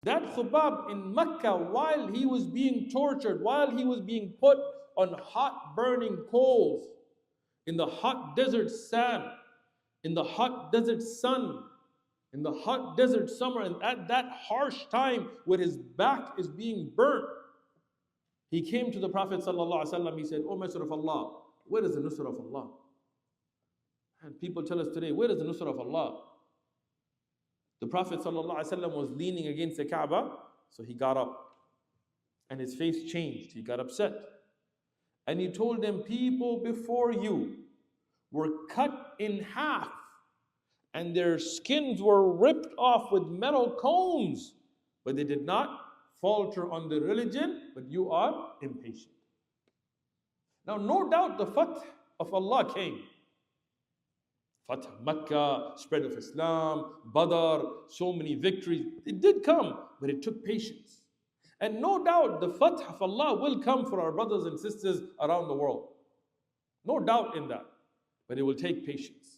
That Khubab in Mecca, while he was being tortured, while he was being put on hot burning coals, in the hot desert sand, in the hot desert sun, in the hot desert summer, and at that harsh time when his back is being burnt, he came to the Prophet ﷺ. He said, "O Messenger of Allah, where is the nusrah of Allah?" And people tell us today, where is the nusrah of Allah? The Prophet ﷺ was leaning against the Kaaba, so he got up and his face changed. He got upset. And he told them, people before you were cut in half and their skins were ripped off with metal combs, but they did not falter on the religion, but you are impatient. Now, no doubt the fath of Allah came. Fath Makkah, spread of Islam, Badr, so many victories. It did come, but it took patience. And no doubt the fath of Allah will come for our brothers and sisters around the world. No doubt in that. But it will take patience.